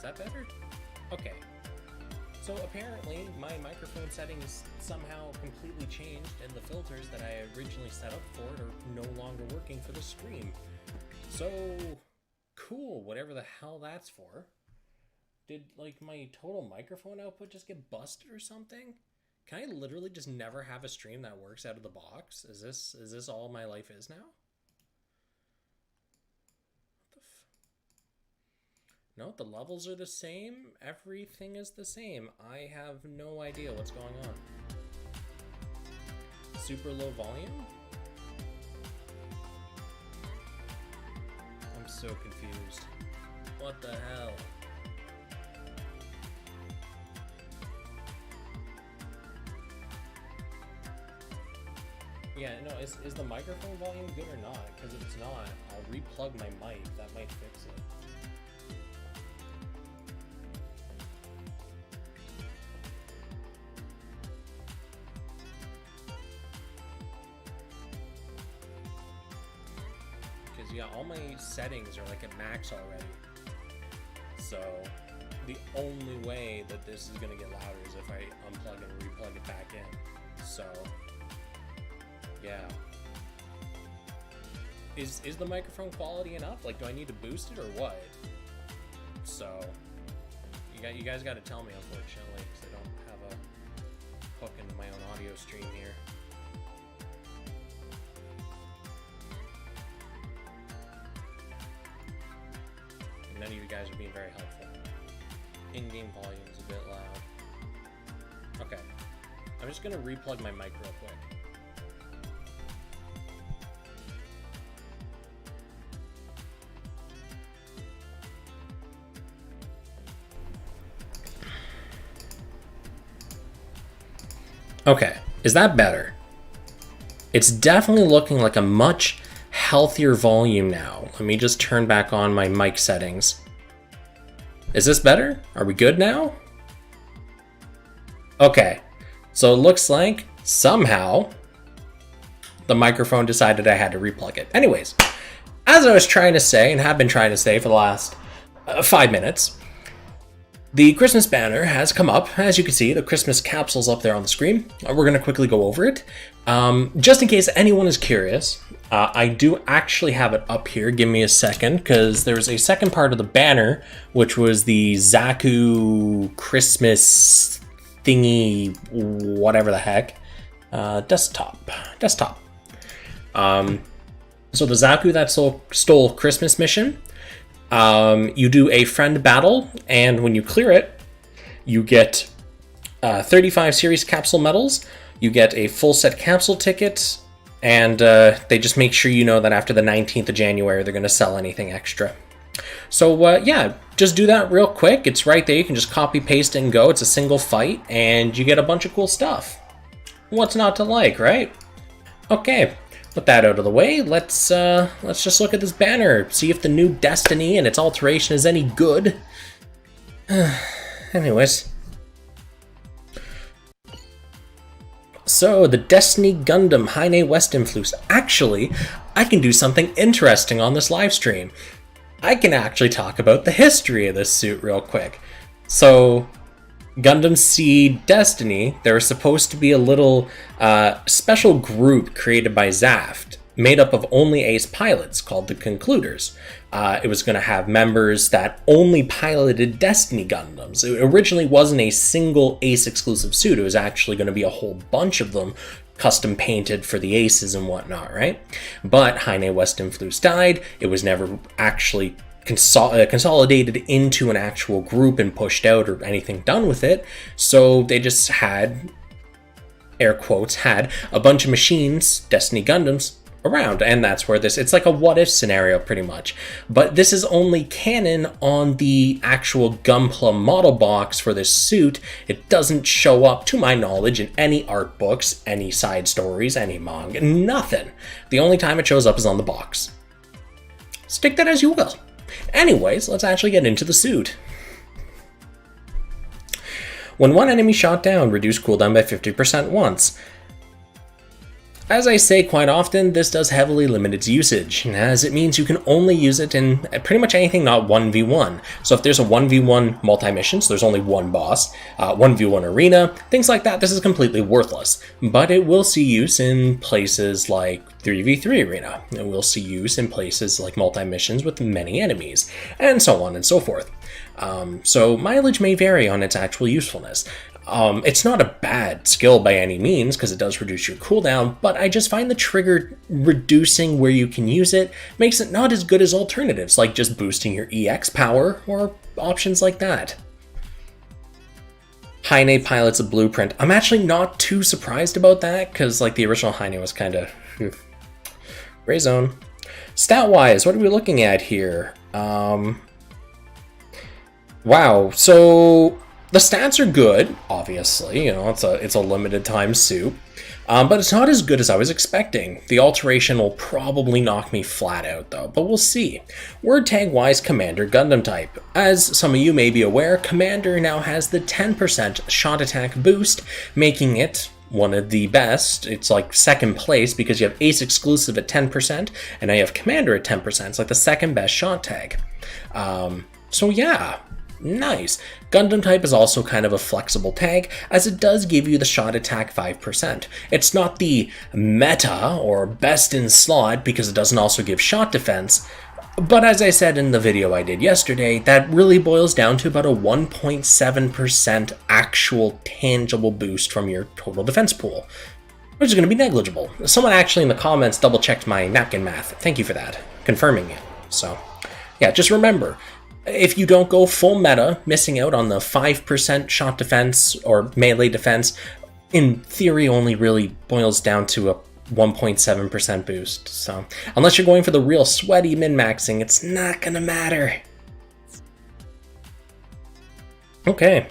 Is that better? Okay. So apparently my microphone settings somehow completely changed and the filters that I originally set up for it are no longer working for the stream. So cool, whatever the hell that's for. Did like my total microphone output just get busted or something? Can I literally just never have a stream that works out of the box? Is this all my life is now? No, the levels are the same. Everything is the same. I have no idea what's going on. Super low volume? I'm so confused. What the hell? Yeah, no, is the microphone volume good or not? Because if it's not, I'll replug my mic. That might fix it. Because, yeah, all my settings are like at max already. So, the only way that this is going to get louder is if I unplug and replug it back in. So... yeah. Is the microphone quality enough? Like, do I need to boost it or what? So, you guys got to tell me, unfortunately, because I don't have a hook into my own audio stream here. And none of you guys are being very helpful. In-game volume is a bit loud. Okay, I'm just gonna replug my mic real quick. Okay, is that better? It's definitely looking like a much healthier volume now. Let me just turn back on my mic settings. Is this better? Are we good now? Okay, so it looks like somehow the microphone decided I had to replug it. Anyways, as I was trying to say, and have been trying to say for the last 5 minutes, the Christmas banner has come up. As you can see, the Christmas capsule's up there on the screen. We're going to quickly go over it. Just in case anyone is curious, I do actually have it up here. Give me a second, because there's a second part of the banner, which was the Zaku Christmas thingy, whatever the heck. Desktop. So the Zaku that stole Christmas mission. You do a friend battle, and when you clear it, you get 35 series capsule medals, you get a full set capsule ticket, and they just make sure you know that after the 19th of January they're going to sell anything extra. So yeah, just do that real quick. It's right there. You can just copy, paste, and go. It's a single fight, and you get a bunch of cool stuff. What's not to like, right? Okay. With that out of the way, let's just look at this banner, see if the new Destiny and its alteration is any good. Anyways. So, the Destiny Gundam Heine West Influence. Actually, I can do something interesting on this live stream. I can actually talk about the history of this suit real quick. So, Gundam Seed Destiny, there was supposed to be a little special group created by Zaft, made up of only ace pilots called the Concluders. It was going to have members that only piloted Destiny Gundams. It originally wasn't a single ace exclusive suit. It was actually going to be a whole bunch of them custom painted for the aces and whatnot, right? But Heine West Influence died. It was never actually consolidated into an actual group and pushed out or anything done with it. So they just had, air quotes, had a bunch of machines, Destiny Gundams, around. And that's where it's like a what if scenario pretty much. But this is only canon on the actual Gunpla model box for this suit. It doesn't show up, to my knowledge, in any art books, any side stories, any manga, nothing. The only time it shows up is on the box. Stick that as you will. Anyways, let's actually get into the suit. When one enemy shot down, reduce cooldown by 50% once. As I say quite often, this does heavily limit its usage, as it means you can only use it in pretty much anything not 1v1. So if there's a 1v1 multi-missions, there's only one boss, 1v1 arena, things like that, this is completely worthless. But it will see use in places like 3v3 arena. It will see use in places like multi-missions with many enemies, and so on and so forth. So mileage may vary on its actual usefulness. It's not a bad skill by any means, because it does reduce your cooldown, but I just find the trigger reducing where you can use it makes it not as good as alternatives, like just boosting your EX power, or options like that. Heine pilots a blueprint. I'm actually not too surprised about that, because like the original Heine was kind of gray zone. Stat-wise, what are we looking at here? Wow, so the stats are good, obviously, you know, it's a limited time suit, but it's not as good as I was expecting. The alteration will probably knock me flat out though, but we'll see. Word tag wise, Commander Gundam type. As some of you may be aware, Commander now has the 10% shot attack boost, making it one of the best. It's like second place because you have Ace exclusive at 10%, and now you have Commander at 10%. It's like the second best shot tag. So yeah. Nice. Gundam type is also kind of a flexible tag, as it does give you the shot attack 5%. It's not the meta or best in slot because it doesn't also give shot defense, but as I said in the video I did yesterday, that really boils down to about a 1.7% actual tangible boost from your total defense pool, which is going to be negligible. Someone actually in the comments double checked my napkin math. Thank you for that, confirming it. So yeah, just remember, if you don't go full meta, missing out on the 5% shot defense or melee defense, in theory only really boils down to a 1.7% boost. So unless you're going for the real sweaty min-maxing, it's not gonna matter. Okay.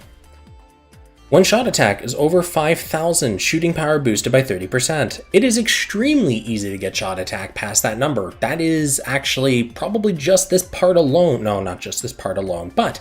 One shot attack is over 5,000 shooting power boosted by 30%. It is extremely easy to get shot attack past that number. That is actually probably just this part alone. No, not just this part alone, but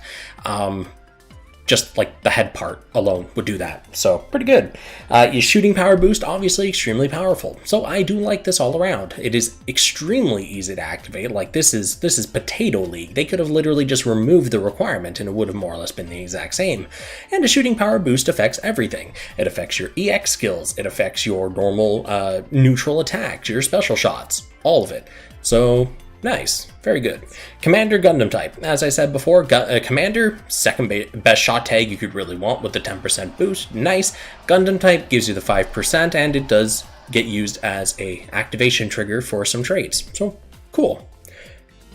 just like the head part alone would do that. So pretty good. Your shooting power boost, obviously extremely powerful. So I do like this all around. It is extremely easy to activate. Like this is Potato League. They could have literally just removed the requirement and it would have more or less been the exact same. And a shooting power boost affects everything. It affects your EX skills. It affects your normal neutral attacks, your special shots, all of it. So nice. Very good. Commander Gundam type. As I said before, Commander, second best shot tag you could really want with the 10% boost. Nice. Gundam type gives you the 5%, and it does get used as a activation trigger for some traits. So, cool.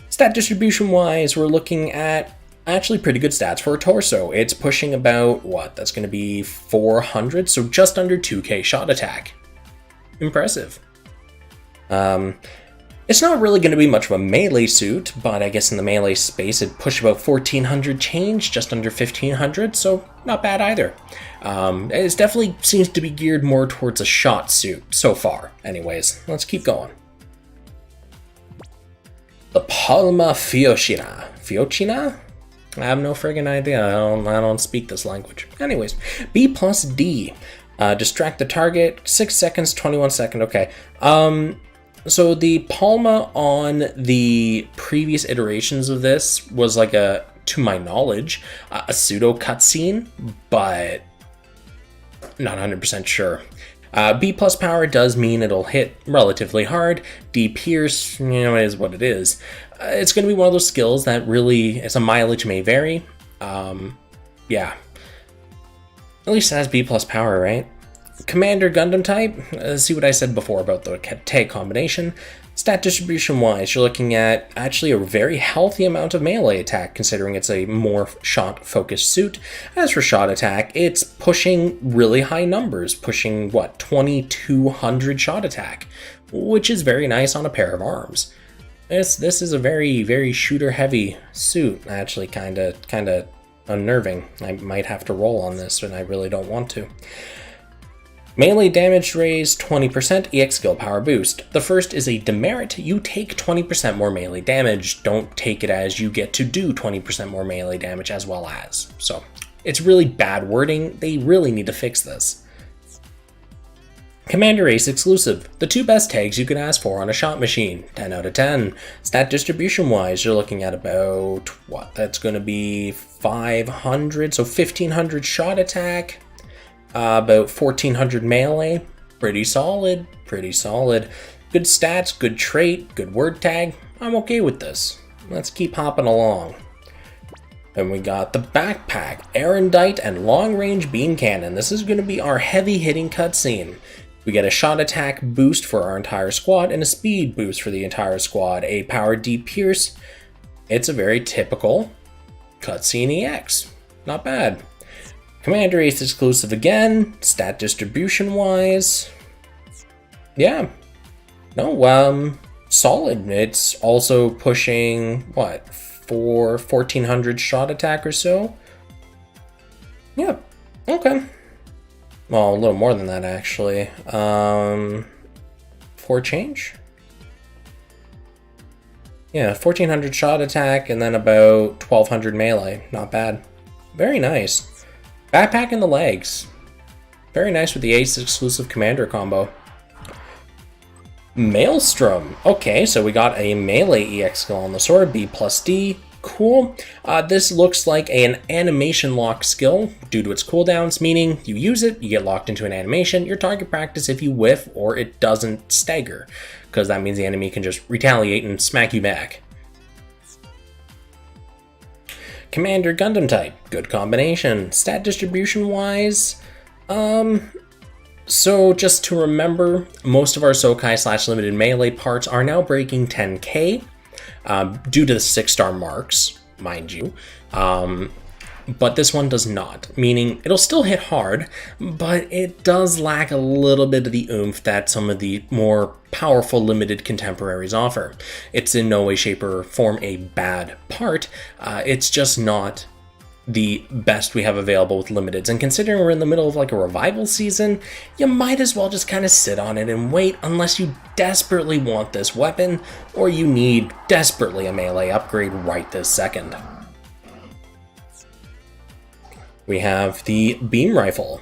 Stat distribution wise, we're looking at actually pretty good stats for a torso. It's pushing about, what, that's going to be 400, so just under 2k shot attack. Impressive. It's not really going to be much of a melee suit, but I guess in the melee space it'd push about 1400 change, just under 1500, so not bad either. It definitely seems to be geared more towards a shot suit, so far. Anyways, let's keep going. The Palma Fiochina. Fiochina? I have no friggin' idea, I don't speak this language. Anyways, B plus D. Distract the target, 6 seconds, 21 seconds, okay. So the Palma on the previous iterations of this was like to my knowledge, a pseudo cutscene, but not 100% sure. B plus power does mean it'll hit relatively hard. D pierce, you know, is what it is. It's going to be one of those skills that really, its a mileage may vary. Yeah. At least it has B plus power, right? Commander Gundam type, see what I said before about the tag combination. Stat distribution wise, you're looking at actually a very healthy amount of melee attack considering it's a more shot focused suit. As for shot attack, it's pushing really high numbers, pushing what, 2200 shot attack, which is very nice on a pair of arms. This is a very, very shooter heavy suit, actually kind of unnerving. I might have to roll on this and I really don't want to. Melee damage raise 20%, EX skill power boost. The first is a demerit. You take 20% more melee damage. Don't take it as you get to do 20% more melee damage as well as. So it's really bad wording. They really need to fix this. Commander Ace exclusive, the 2 best tags you can ask for on a shot machine, 10 out of 10. Stat distribution wise, you're looking at about, what, that's going to be 500, so 1500 shot attack, about 1400 melee, pretty solid, pretty solid. Good stats, good trait, good word tag, I'm okay with this. Let's keep hopping along. Then we got the backpack, erudite and long range beam cannon. This is going to be our heavy hitting cutscene. We get a shot attack boost for our entire squad and a speed boost for the entire squad, a power deep pierce. It's a very typical cutscene EX. Not bad. Commander Ace exclusive again, stat distribution wise. Yeah. No, solid. It's also pushing, what, 1400 shot attack or so? Yeah, okay. Well, a little more than that, actually. 4 change? Yeah, 1400 shot attack and then about 1200 melee. Not bad. Very nice. Backpack in the legs. Very nice with the Ace exclusive commander combo. Maelstrom. Okay, so we got a melee EX skill on the sword, B plus D. Cool. This looks like an animation lock skill due to its cooldowns, meaning you use it, you get locked into an animation, your target practice if you whiff or it doesn't stagger, because that means the enemy can just retaliate and smack you back. Commander Gundam type, good combination. Stat distribution wise, so just to remember, most of our Sokai / limited melee parts are now breaking 10k. Due to the 6-star marks, mind you, but this one does not, meaning it'll still hit hard, but it does lack a little bit of the oomph that some of the more powerful limited contemporaries offer. It's in no way, shape, or form a bad part, it's just not the best we have available with limiteds, and considering we're in the middle of like a revival season, you might as well just kind of sit on it and wait unless you desperately want this weapon or you need desperately a melee upgrade right this second. We have the beam rifle.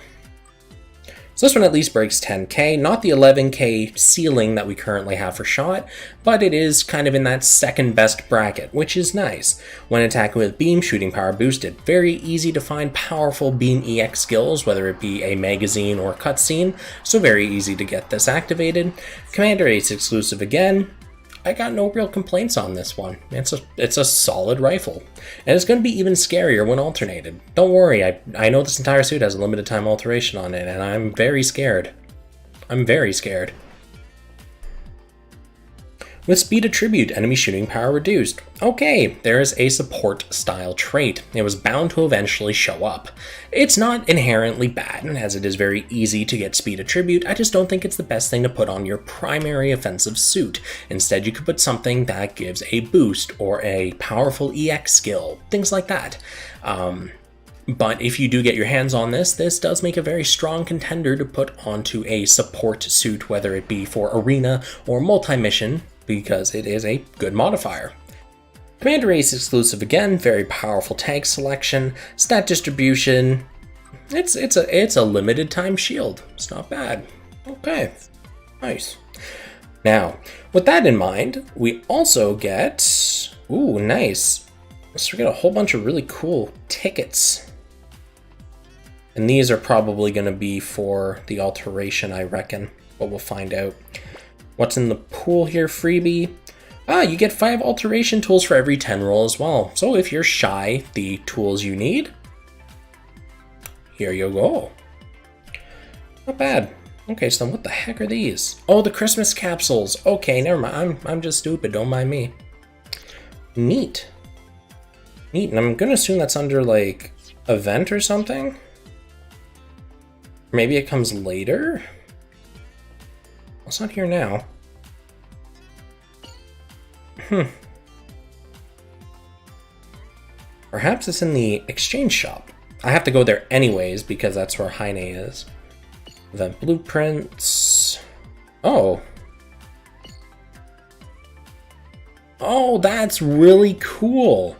So this one at least breaks 10k, not the 11k ceiling that we currently have for shot, but it is kind of in that second best bracket, which is nice. When attacking with beam, shooting power boosted. Very easy to find powerful beam EX skills, whether it be a magazine or cutscene, so very easy to get this activated. Commander Ace exclusive again. I got no real complaints on this one. It's a solid rifle. And it's going to be even scarier when alternated. Don't worry, I know this entire suit has a limited time alteration on it, and I'm very scared. I'm very scared. With speed attribute, enemy shooting power reduced. Okay, there is a support style trait. It was bound to eventually show up. It's not inherently bad, as it is very easy to get speed attribute. I just don't think it's the best thing to put on your primary offensive suit. Instead, you could put something that gives a boost or a powerful EX skill, things like that. But if you do get your hands on this, this does make a very strong contender to put onto a support suit, whether it be for arena or multi-mission, because it is a good modifier. Commander Ace exclusive again, very powerful tag selection, stat distribution. It's a limited time shield. It's not bad. Okay, nice. Now, with that in mind, we also get, ooh, nice. So we get a whole bunch of really cool tickets. And these are probably going to be for the alteration, I reckon, but we'll find out. What's in the pool here, freebie? You get 5 alteration tools for every 10 roll as well. So if you're shy the tools you need, here you go. Not bad. Okay, so then what the heck are these? Oh, the Christmas capsules. Okay, never mind. I'm just stupid. Don't mind me. Neat. Neat, and I'm gonna assume that's under, like, event or something? Maybe it comes later? Well, it's not here now. Perhaps it's in the exchange shop. I have to go there anyways because that's where Heine is. Event blueprints. Oh. Oh, that's really cool.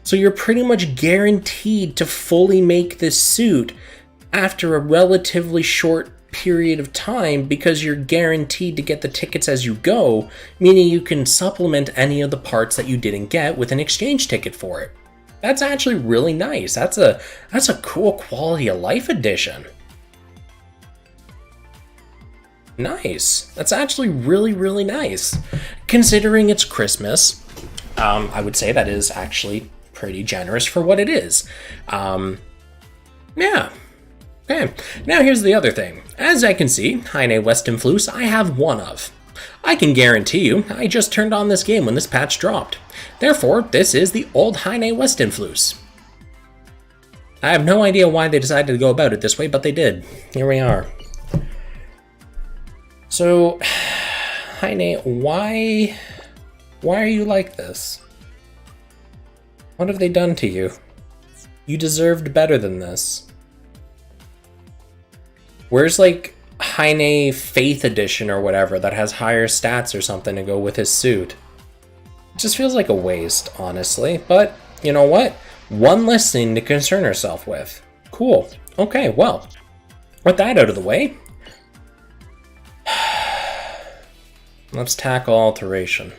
So you're pretty much guaranteed to fully make this suit after a relatively short period of time because you're guaranteed to get the tickets as you go, meaning you can supplement any of the parts that you didn't get with an exchange ticket for it. That's actually really nice. That's a cool quality of life addition. Nice. That's actually really, really nice. Considering it's Christmas, I would say that is actually pretty generous for what it is. Yeah. Okay. Now here's the other thing. As I can see, Heine Westinfluss I have one of. I can guarantee you, I just turned on this game when this patch dropped. Therefore, this is the old Heine Westinfluss. I have no idea why they decided to go about it this way, but they did. Here we are. So, Heine, why are you like this? What have they done to you? You deserved better than this. Where's like Heine Faith Edition or whatever that has higher stats or something to go with his suit? It just feels like a waste, honestly. But, you know what? One less thing to concern herself with. Cool. Okay, well, with that out of the way, let's tackle alteration.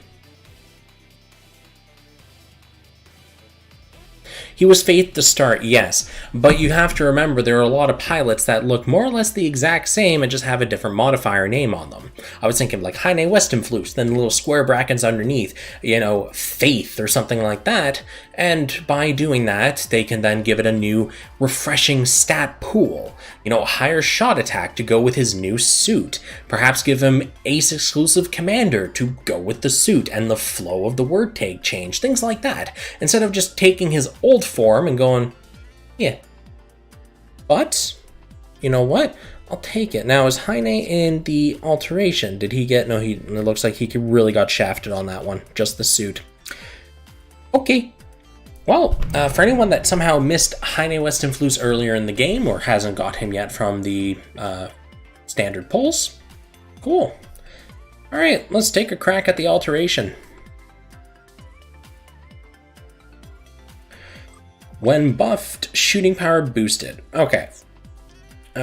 He was Faith to start, yes, but you have to remember there are a lot of pilots that look more or less the exact same and just have a different modifier name on them. I was thinking like Heine Westinfluss, then little square brackets underneath, you know, Faith or something like that, and by doing that, they can then give it a new refreshing stat pool. You know, a higher shot attack to go with his new suit. Perhaps give him ace exclusive commander to go with the suit and the flow of the word tag change, things like that. Instead of just taking his old form and going, yeah. But, you know what? I'll take it. Now, is Heine in the alteration? Did he get, no, it looks like he really got shafted on that one. Just the suit. Okay. Well, for anyone that somehow missed Heine Westinfluss earlier in the game or hasn't got him yet from the standard polls, cool. All right, let's take a crack at the alteration. When buffed, shooting power boosted. Okay.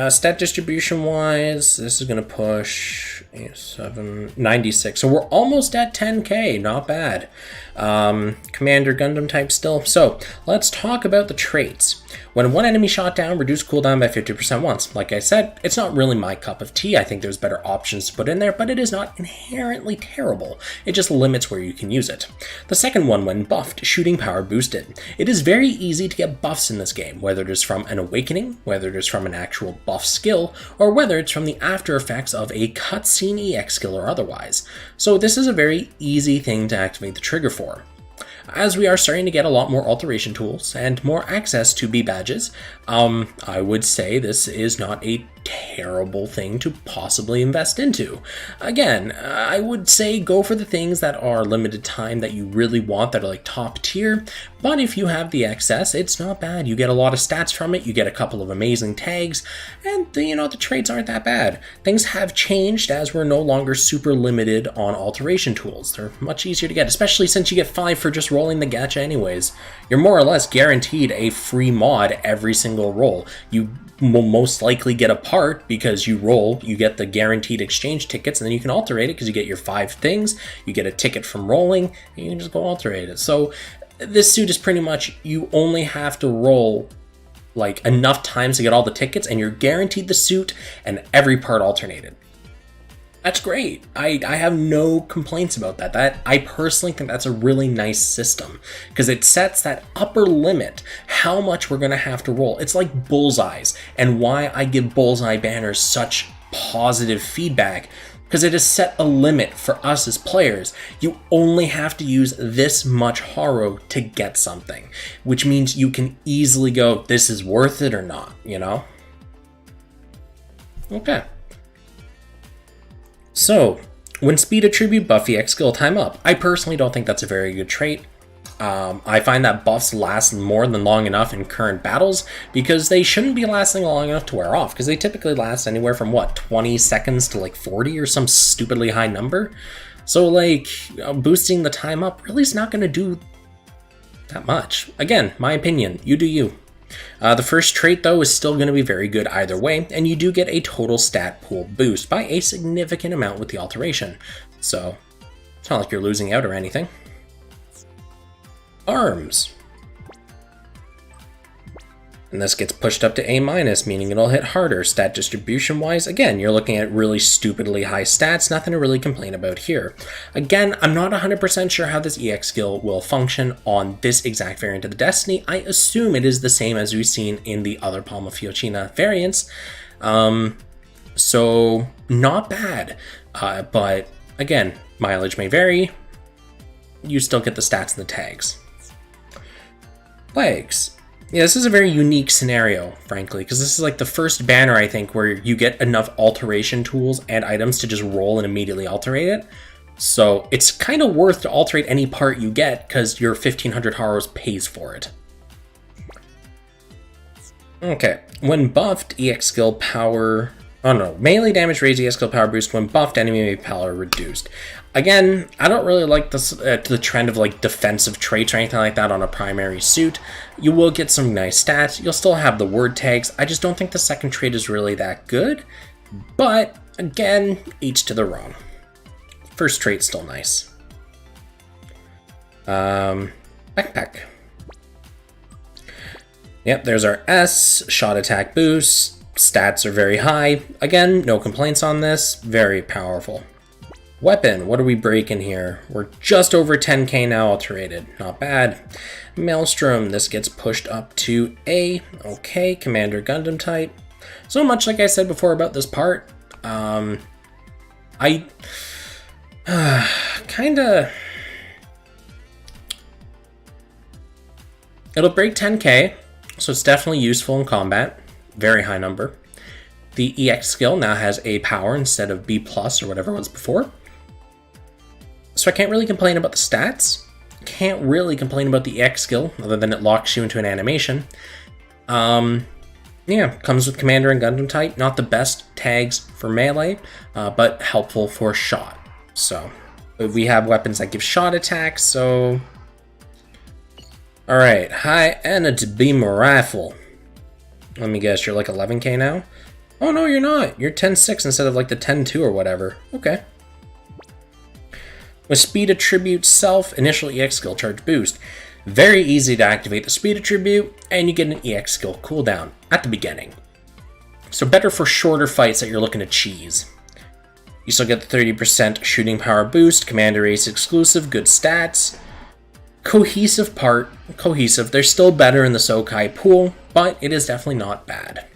Stat distribution wise, this is going to push 96. So we're almost at 10k, not bad. Commander Gundam type still. So let's talk about the traits. When one enemy shot down, reduce cooldown by 50% once. Like I said, it's not really my cup of tea. I think there's better options to put in there, but it is not inherently terrible. It just limits where you can use it. The second one, when buffed, shooting power boosted. It is very easy to get buffs in this game, whether it is from an awakening, whether it is from an actual buff skill, or whether it's from the after effects of a cutscene EX skill or otherwise. So this is a very easy thing to activate the trigger for. As we are starting to get a lot more alteration tools and more access to B badges, I would say this is not a terrible thing to possibly invest into. Again, I would say go for the things that are limited time that you really want, that are like top tier, but if you have the excess, it's not bad. You get a lot of stats from it, you get a couple of amazing tags, and the traits aren't that bad. Things have changed as we're no longer super limited on alteration tools. They're much easier to get, especially since you get 5 for just rolling the gacha anyways. You're more or less guaranteed a free mod every single roll. You will most likely get a part because you roll, you get the guaranteed exchange tickets, and then you can alterate it because you get your 5 things, you get a ticket from rolling, and you can just go alterate it. So this suit is pretty much, you only have to roll like enough times to get all the tickets, and you're guaranteed the suit and every part alternated. That's great. I have no complaints about that. I personally think that's a really nice system because it sets that upper limit, how much we're going to have to roll. It's like bullseyes, and why I give bullseye banners such positive feedback, because it has set a limit for us as players. You only have to use this much haro to get something, which means you can easily go, this is worth it or not, you know? Okay. So, when speed attribute buff EX skill time up, I personally don't think that's a very good trait. I find that buffs last more than long enough in current battles because they shouldn't be lasting long enough to wear off, because they typically last anywhere from 20 seconds to like 40 or some stupidly high number. So like boosting the time up really is not going to do that much. Again, my opinion, you do you. The first trait, though, is still going to be very good either way, and you do get a total stat pool boost by a significant amount with the alteration. So, it's not like you're losing out or anything. Arms. And this gets pushed up to A-, meaning it'll hit harder. Stat distribution-wise, again, you're looking at really stupidly high stats, nothing to really complain about here. Again, I'm not 100% sure how this EX skill will function on this exact variant of the Destiny. I assume it is the same as we've seen in the other Palma Fiocina variants. So, not bad. But, again, mileage may vary. You still get the stats and the tags. Legs. Yeah, this is a very unique scenario, frankly, because this is like the first banner, I think, where you get enough alteration tools and items to just roll and immediately alterate it. So it's kind of worth to alterate any part you get, because your 1500 Haros pays for it. Okay, when buffed, EX skill power... Oh no, melee damage raised, EX skill power boost. When buffed, enemy power reduced. Again, I don't really like this, the trend of like defensive traits or anything like that on a primary suit. You will get some nice stats. You'll still have the word tags. I just don't think the second trait is really that good. But again, each to their own. First trait's still nice. Backpack. Yep, there's our S, shot attack boost. Stats are very high. Again, no complaints on this. Very powerful. Weapon, what are we breaking here? We're just over 10k now alterated. Not bad. Maelstrom, this gets pushed up to A. Okay, Commander Gundam type. So much like I said before about this part, I kinda... It'll break 10k, so it's definitely useful in combat. Very high number. The EX skill now has A power instead of B plus or whatever it was before. So I can't really complain about the stats. Can't really complain about the EX skill, other than it locks you into an animation. Yeah, comes with Commander and Gundam type. Not the best tags for melee, but helpful for shot. So, we have weapons that give shot attacks, so... Alright, high energy beam rifle. Let me guess, you're like 11k now? Oh no, you're not. You're 10.6 instead of like the 10.2 or whatever. Okay. With speed attribute self, initial EX skill charge boost. Very easy to activate the speed attribute, and you get an EX skill cooldown at the beginning. So better for shorter fights that you're looking to cheese. You still get the 30% shooting power boost, Commander Ace exclusive, good stats. Cohesive, they're still better in the Sokai pool, but it is definitely not bad.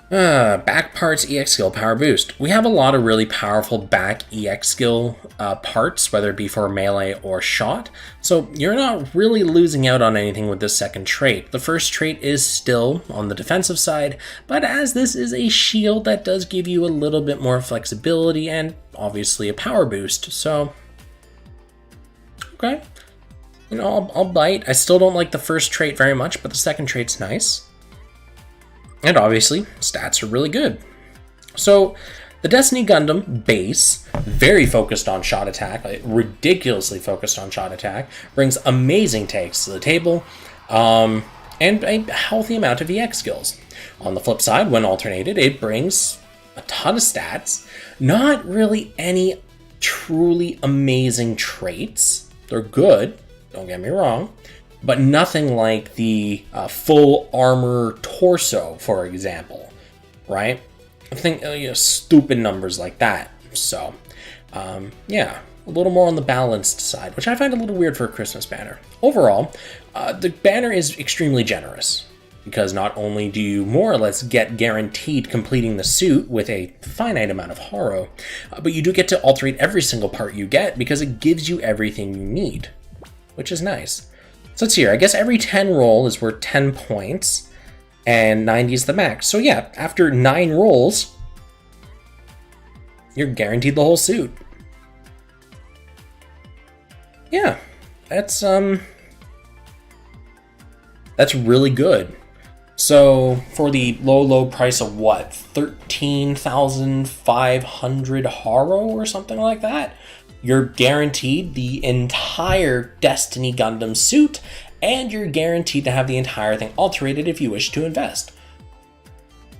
Back parts EX skill power boost. We have a lot of really powerful back EX skill parts, whether it be for melee or shot, so you're not really losing out on anything with this second trait. The first trait is still on the defensive side, but as this is a shield, that does give you a little bit more flexibility and obviously a power boost, so... Okay. You know, I'll bite. I still don't like the first trait very much, but the second trait's nice. And obviously, stats are really good. So, the Destiny Gundam base, very focused on shot attack, like ridiculously focused on shot attack, brings amazing takes to the table, and a healthy amount of EX skills. On the flip side, when alternated, it brings a ton of stats, not really any truly amazing traits. They're good, don't get me wrong, but nothing like the full armor torso, for example, right? I think stupid numbers like that. So, yeah, a little more on the balanced side, which I find a little weird for a Christmas banner. Overall, the banner is extremely generous, because not only do you more or less get guaranteed completing the suit with a finite amount of Haro, but you do get to alterate every single part you get, because it gives you everything you need, which is nice. So let's see here, I guess every 10 roll is worth 10 points, and 90 is the max. So yeah, after 9 rolls, you're guaranteed the whole suit. Yeah, that's really good. So for the low price of what, 13,500 Haro or something like that, you're guaranteed the entire Destiny Gundam suit, and you're guaranteed to have the entire thing alterated if you wish to invest.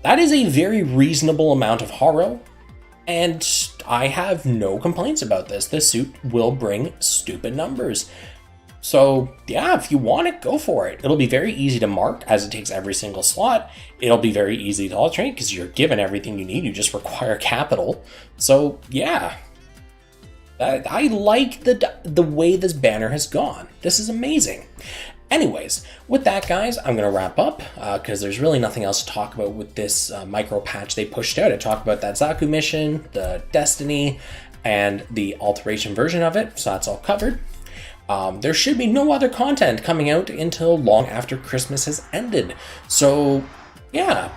That is a very reasonable amount of Haro, and I have no complaints about this. This suit will bring stupid numbers. So yeah, if you want it, go for it. It'll be very easy to mark as it takes every single slot. It'll be very easy to alterate because you're given everything you need. You just require capital. So yeah, I like the way this banner has gone. This is amazing. Anyways, with that, guys, I'm going to wrap up because there's really nothing else to talk about with this micro patch they pushed out. I talked about that Zaku mission, the Destiny, and the alteration version of it, so that's all covered. There should be no other content coming out until long after Christmas has ended. So, yeah,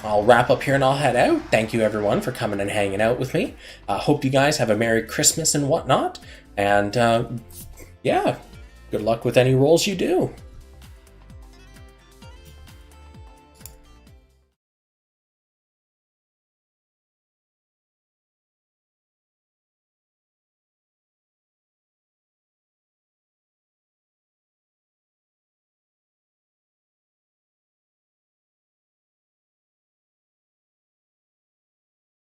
I'll wrap up here and I'll head out. Thank you, everyone, for coming and hanging out with me. Hope you guys have a Merry Christmas and whatnot. And, yeah, good luck with any rolls you do.